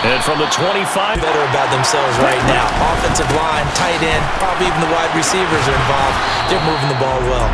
And from the 25. Better about themselves right now. Offensive line, tight end, probably even the wide receivers are involved. They're moving the ball well.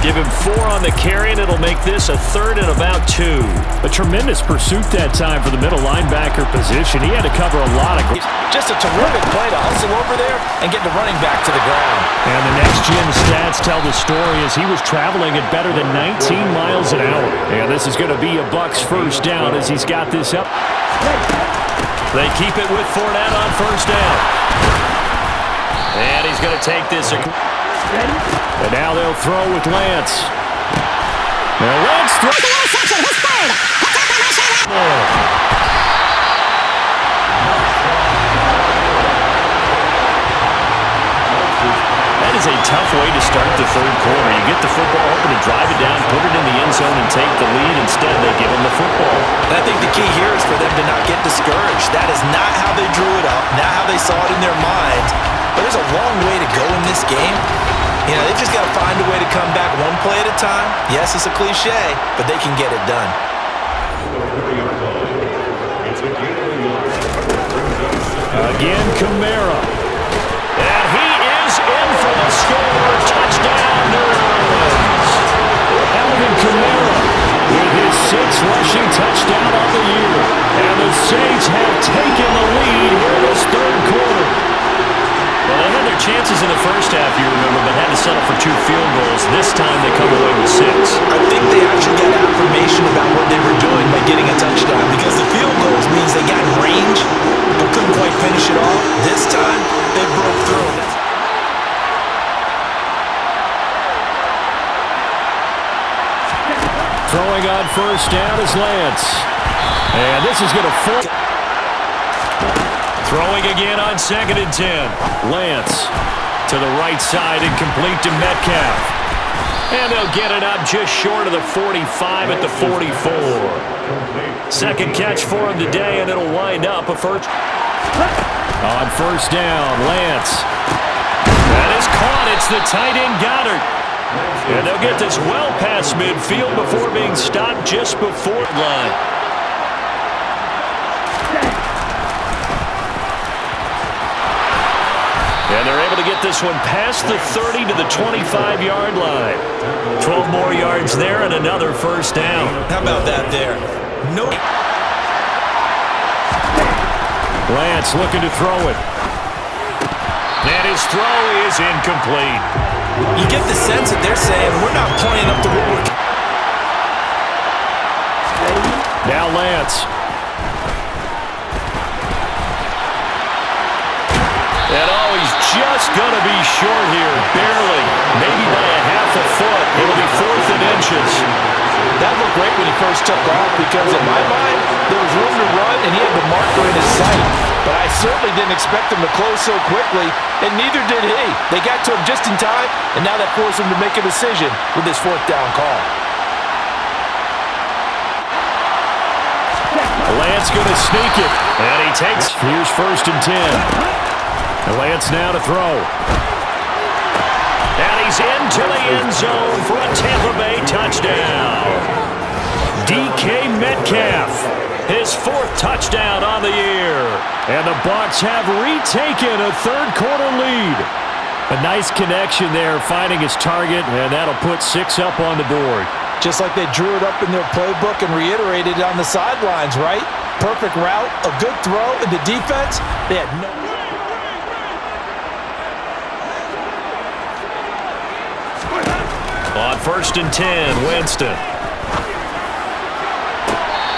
Give him 4 on the carry, and it'll make this a 3rd and about 2. A tremendous pursuit that time for the middle linebacker position. He had to cover a lot of ground. Just a terrific play to hustle over there and get the running back to the ground. And the next-gen stats tell the story as he was traveling at better than 19 miles an hour. And this is going to be a Bucs first down as he's got this up. They keep it with Fournette on first down. And he's going to take this. And now they'll throw with Lance. Now Lance throws. That is a tough way to start the 3rd quarter. You get the football, hoping to drive it down, put it in the end zone, and take the lead. Instead, they give them the football. And I think the key here is for them to not get discouraged. That is not how they drew it up, not how they saw it in their minds. But there's a long way to go in this game. You know, they've just got to find a way to come back one play at a time. Yes, it's a cliche, but they can get it done. Again, Kamara. And he is in for the score. Touchdown, New Orleans. Alvin Kamara with his 6th rushing touchdown on the year. And the Saints have taken the lead here in this 3rd quarter. Well, they had their chances in the first half, you remember, but had to settle for 2 field goals. This time they come away with 6. I think they actually got affirmation about what they were doing by getting a touchdown because the field goals means they got in range but couldn't quite finish it off. This time, they broke through. Throwing on first down is Lance. And this is going to fall. Throwing again on 2nd and 10. Lance to the right side and complete to Metcalf. And they'll get it up just short of the 45 at the 44. 2nd catch for him today, and it'll wind up a first. On first down, Lance. That is caught. It's the tight end Goddard. And they'll get this well past midfield before being stopped just before the line. And they're able to get this one past the 30 to the 25-yard line. 12 more yards there and another first down. How about that there? No. Lance looking to throw it. And his throw is incomplete. You get the sense that they're saying, we're not playing up to what we're... Now Lance. And oh, he's just going to be short here, barely, maybe by a half a foot. It'll be 4th and inches. That looked great when he first took off because in my mind, there was room to run and he had the marker in his sight. But I certainly didn't expect him to close so quickly, and neither did he. They got to him just in time, and now that forced him to make a decision with his 4th down call. Lance going to sneak it. And he takes. Here's 1st and 10. And Lance now to throw. And he's into the end zone for a Tampa Bay touchdown. DK Metcalf, his 4th touchdown on the year. And the Bucs have retaken a 3rd quarter lead. A nice connection there, finding his target, and that'll put 6 up on the board. Just like they drew it up in their playbook and reiterated it on the sidelines, right? Perfect route, a good throw, and the defense, they had no... On 1st and 10, Winston.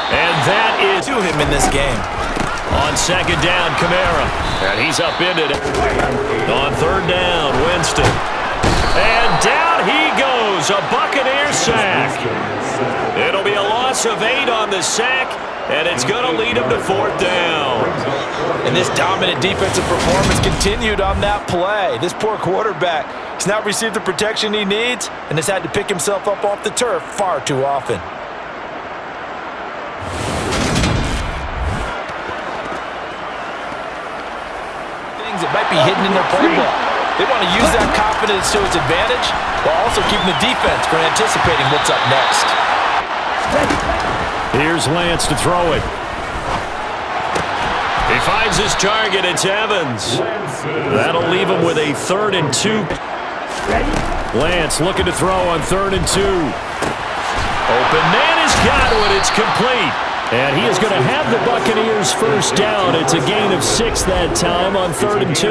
And that is to him in this game. On 2nd down, Kamara. And he's upended it. On 3rd down, Winston. And down he goes, a Buccaneer sack. It'll be a loss of 8 on the sack, and it's going to lead him to 4th down. And this dominant defensive performance continued on that play. This poor quarterback has not received the protection he needs and has had to pick himself up off the turf far too often. Things that might be hidden in their playbook. They want to use that confidence to its advantage while also keeping the defense from anticipating what's up next. Here's Lance to throw it. He finds his target. It's Evans. That'll leave him with a 3rd and 2. Lance looking to throw on 3rd and 2. Open man has got it. It's complete. And he is going to have the Buccaneers first down. It's a gain of 6 that time on 3rd and 2.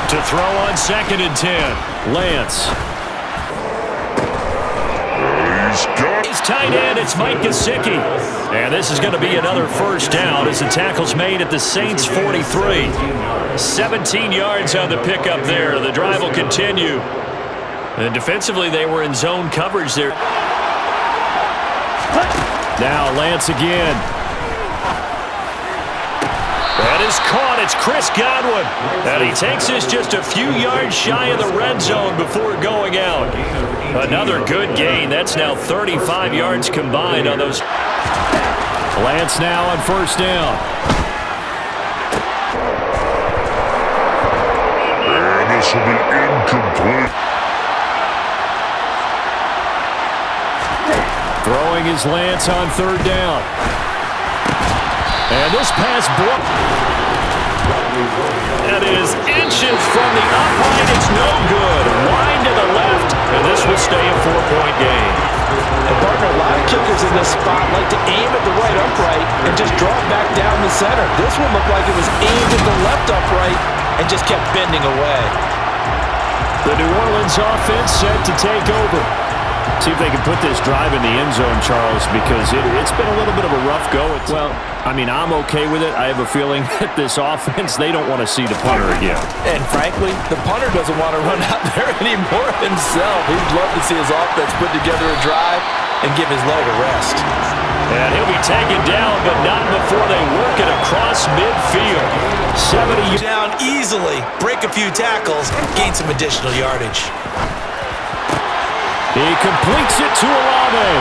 To throw on 2nd and 10. Lance. He's tight end. It's Mike Gesicki. And this is going to be another first down as the tackle's made at the Saints' 43. 17 yards on the pickup there. The drive will continue. And defensively, they were in zone coverage there. Now Lance again. That is caught. It's Chris Godwin. And he takes this just a few yards shy of the red zone before going out. Another good gain. That's now 35 yards combined on those. Lance now on first down. And this will be incomplete. Throwing is Lance on 3rd down. And this pass blocked. That is inches from the upright. It's no good. Line to the left, and this will stay a 4-point game. And partner, a lot of kickers in this spot like to aim at the right upright and just draw it back down the center. This one looked like it was aimed at the left upright and just kept bending away. The New Orleans offense set to take over. See if they can put this drive in the end zone, Charles, because it's been a little bit of a rough go. Well, I mean, I'm okay with it. I have a feeling that this offense, they don't want to see the punter again. And frankly, the punter doesn't want to run out there anymore himself. He'd love to see his offense put together a drive and give his leg a rest. And he'll be taken down, but not before they work it across midfield. 70 down easily, break a few tackles, gain some additional yardage. He completes it to Olave.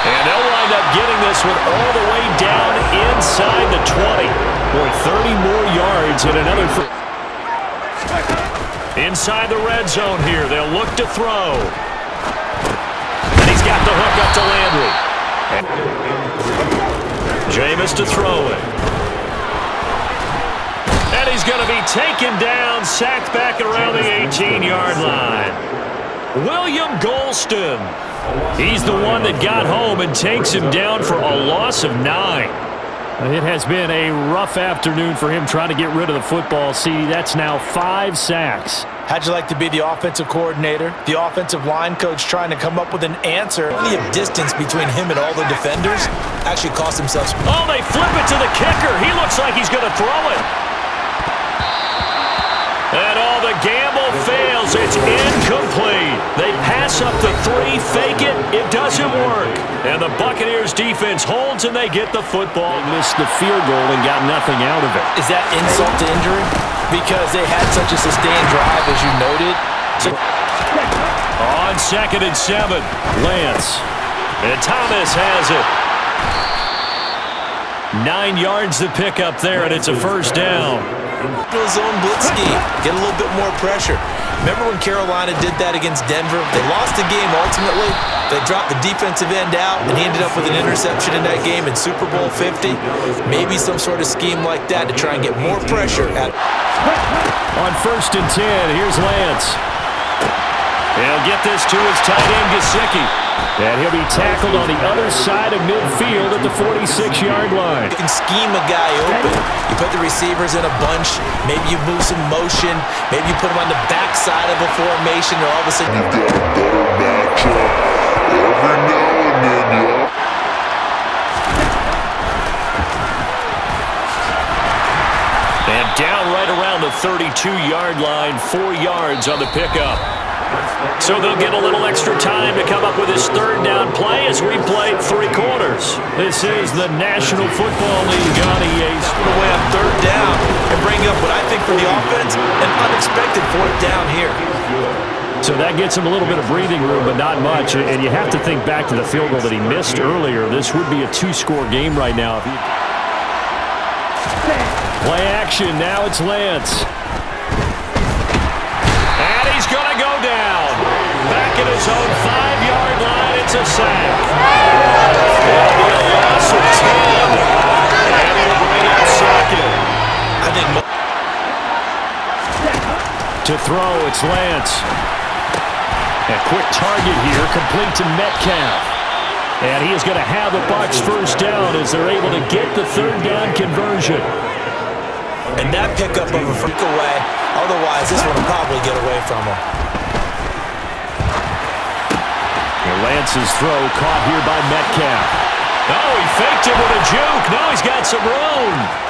And they'll wind up getting this one all the way down inside the 20. Boy, 30 more yards and another. Inside the red zone here. They'll look to throw. And he's got the hook up to Landry. Jameis to throw it. And he's going to be taken down, sacked back around the 18-yard line. William Golston. He's the one that got home and takes him down for a loss of 9. It has been a rough afternoon for him trying to get rid of the football. See, that's now 5 sacks. How'd you like to be the offensive coordinator, the offensive line coach trying to come up with an answer? Plenty of distance between him and all the defenders actually cost themselves. Oh, they flip it to the kicker. He looks like he's going to throw it. And all the gamble fails. It's incomplete. They pass up the 3, fake it. It doesn't work. And the Buccaneers defense holds and they get the football. They missed the field goal and got nothing out of it. Is that insult to injury? Because they had such a sustained drive, as you noted. On 2nd and 7, Lance. And Thomas has it. 9 yards to pick up there, and it's a first down. Zone blitz scheme. Get a little bit more pressure. Remember when Carolina did that against Denver? They lost the game ultimately. They dropped the defensive end out, and he ended up with an interception in that game in Super Bowl 50. Maybe some sort of scheme like that to try and get more pressure at. On 1st and 10, here's Lance. He'll get this to his tight end, Gesicki. And he'll be tackled on the other side of midfield at the 46-yard line. You can scheme a guy open. You put the receivers in a bunch. Maybe you move some motion. Maybe you put them on the backside of a formation, and all of a sudden You've got a better matchup every now and then, y'all. And down right around the 32-yard line, 4 yards on the pickup. So they'll get a little extra time to come up with his 3rd down play as we played 3 quarters. This is the National Football League on EA. away on 3rd down and bring up what I think for the offense, an unexpected 4th down here. So that gets him a little bit of breathing room, but not much. And you have to think back to the field goal that he missed earlier. This would be a 2-score game right now. Play action. Now it's Lance. And he's going to go down. Back at his own 5-yard line. It's a sack. It'll be a loss of 10. And it'll To throw, it's Lance. A quick target here, complete to Metcalf. And he is going to have the Bucs first down as they're able to get the third down conversion. And that pickup of a freak away, otherwise this one will probably get away from him. Lance's throw caught here by Metcalf. Oh, he faked it with a juke. Now he's got some room.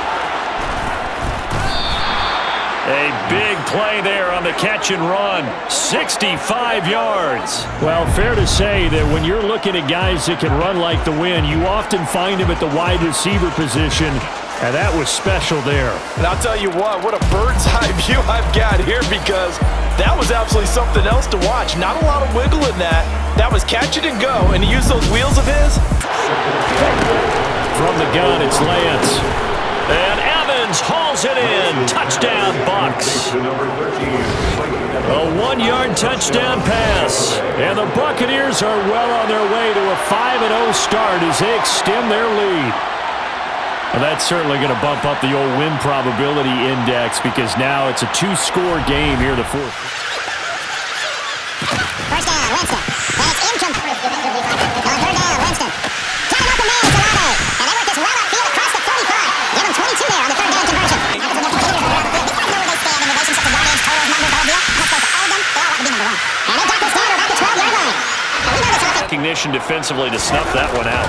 A big play there on the catch and run. 65 yards. Well, fair to say that when you're looking at guys that can run like the wind, you often find them at the wide receiver position, and that was special there. And I'll tell you what a bird's eye view I've got here, because that was absolutely something else to watch. Not a lot of wiggle in that. That was catch it and go, and he used those wheels of his. From the gun, it's Lance. And Evans hauls it in. Touchdown, Bucs. A 1-yard touchdown pass. And the Buccaneers are well on their way to a 5-0 start as they extend their lead. Well, that's certainly going to bump up the old win probability index, because now it's a 2-score game here in the fourth. First down, Winston. And it's incomplete. On third down, Winston. Driving open man, Salame. And they work this well upfield across the 45. Give them 22 there on the third down conversion. Because of the competitors around the field, because know where they stand in relationship to yards, totals, numbers, the whole deal. Let's face it, all of them, they all want to be number one. And they got this down to about the 12-yard line. And we know this offense. Recognition defensively to snuff that one out.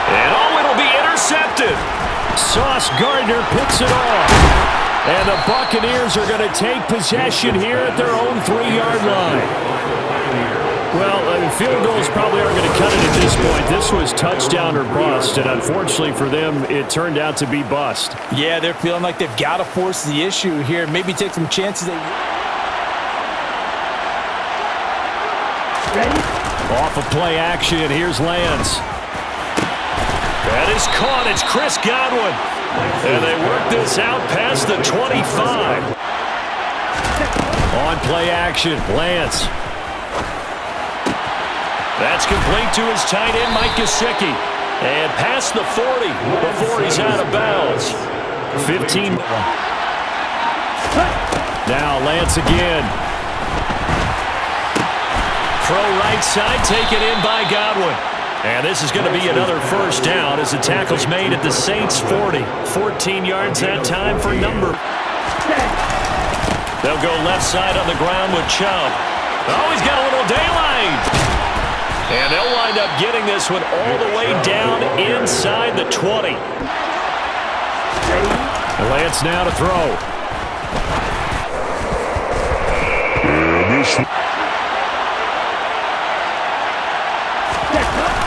And it'll be intercepted. Sauce Gardner picks it off. And the Buccaneers are going to take possession here at their own 3-yard line. Well, field goals probably aren't going to cut it at this point. This was touchdown or bust, and unfortunately for them, it turned out to be bust. Yeah, they're feeling like they've got to force the issue here. Maybe take some chances. Off of play action, here's Lance. That is caught. It's Chris Godwin. And they work this out past the 25. On play action, Lance. That's complete to his tight end, Mike Gesicki. And past the 40 before he's out of bounds. 15. Now Lance again. Throw right side, taken in by Godwin. And this is going to be another first down as the tackle's made at the Saints' 40. 14 yards that time for number. They'll go left side on the ground with Chubb. Oh, he's got a little daylight. And they'll wind up getting this one all the way down inside the 20. Lance now to throw.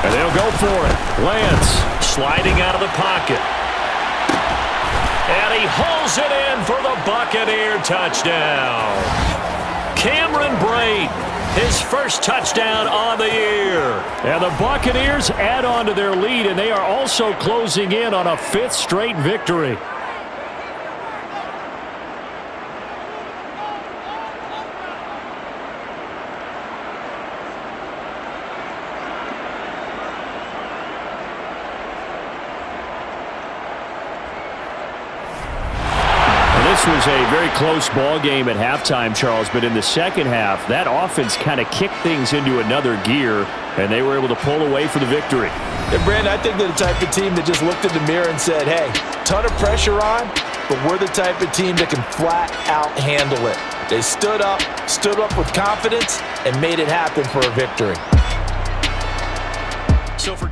And they'll go for it. Lance sliding out of the pocket. And he hauls it in for the Buccaneer touchdown. Cameron Braid, his first touchdown on the year. And the Buccaneers add on to their lead, and they are also closing in on a 5th straight victory. This was a very close ball game at halftime, Charles, but in the second half, that offense kind of kicked things into another gear, and they were able to pull away for the victory. And Brandon, I think they're the type of team that just looked in the mirror and said, hey, ton of pressure on, but we're the type of team that can flat out handle it. They stood up with confidence, and made it happen for a victory. So for